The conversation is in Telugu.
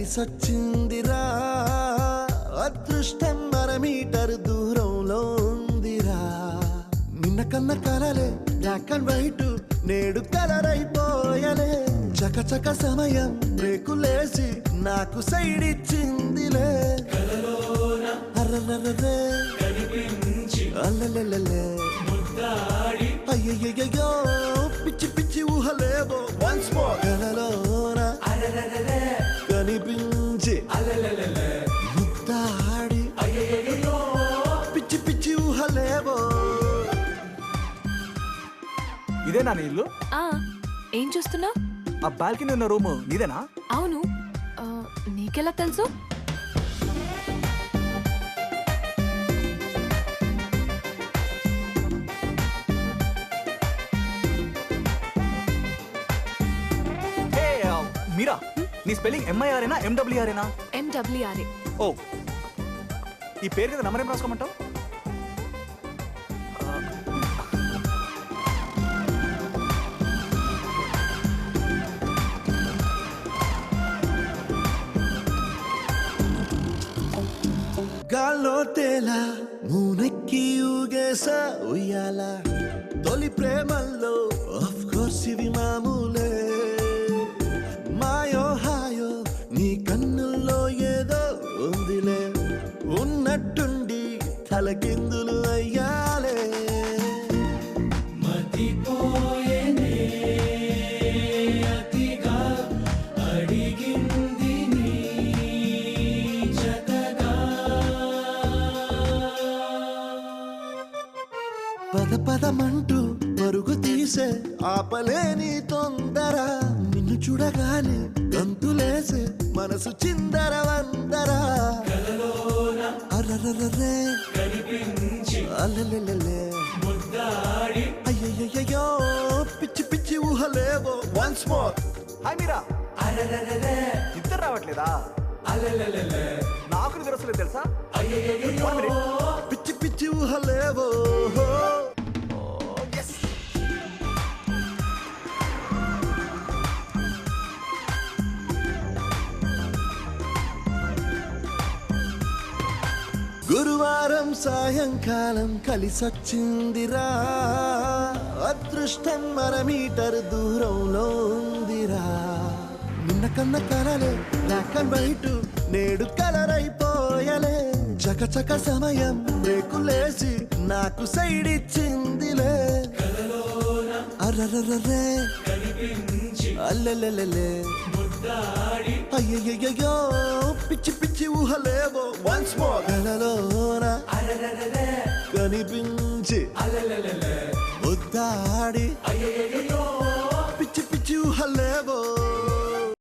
కలిసొచ్చిందిరా అదృష్టం మీటర్ దూరంలో ఉందిరా నిన్న కన్న కలలే బ్లాక్ అండ్ వైట్ నేడు కలర్ అయిపోయలే చకచక సమయం బ్రేకులేసి నాకు సైడ్ ఇచ్చిందిలే అర్రర్రర్రే అల్లలల్లలే అయ్యయ్యో పిచ్చి పిచ్చి ఊహలేవో వన్స్ మోర్ కలలోన కనిపించి ముద్దాడి పిచ్చి పిచ్చి ఊహలేవో. ఇదేనా నీ ఇల్లు? ఏం చూస్తున్నావు? ఆ బాల్కనీ ఉన్న రూమ్ నీదేనా? అవును. నీకెలా తెలుసు? మీరా, నీ స్పెల్లింగ్ ఎంఐఆర్ఏనా ఎండబ్ల్యూఆర్ఏనా? ఎండబ్ల్యూఆర్ఏ. ఓ, ఈ పేరు కదా నంబర్ ఏం రాసుకోమంటావు? గాల్లో తేలా మూనెక్కి ఊగేసా ఉయ్యాల తొలి ప్రేమల్లో ఆఫ్ కోర్స్ ఇవి మామూలే మాయో హాయో నీ కన్నుల్లో ఏదో ఉందిలే ఉన్నట్టుండి తలకిందులు అయ్యాలే మతిపోయేనే అతిగా అడిగింది నీ జతగా పద పదమంటూ పరుగు తీసే ఆపలేని తొందర నిన్ను చూడగానే గంతులేసే మనసు చిందర వందరా అర్రర్రర్రే అల్లలల్లలే అయ్యయ్యో పిచ్చి పిచ్చి ఊహలేవో వన్స్ మోర్. హాయ్ మీరా, ఇద్దరు రావట్లేదా? నాకు నిద్ర వస్తలేదు తెలుసా? పిచ్చి పిచ్చి ఊహలేవో. గురువారం సాయంకాలం కలిసొచ్చిందిరా అదృష్టం మీటర్ దూరంలో ఉందిరా నిన్న కన్న కలలే బ్లాక్ అండ్ వైట్ నేడు కలర్ అయిపోయలే చకచక సమయం బ్రేకులేసి నాకు సైడ్ ఇచ్చిందిలే అర్రర్రర్రే అల్లలల్లలే అయ్యయ్యో పిచ్చి పిచ్చి ఊహలేవో వన్స్ మోర్ కలలోన కనిపించి ముద్దాడి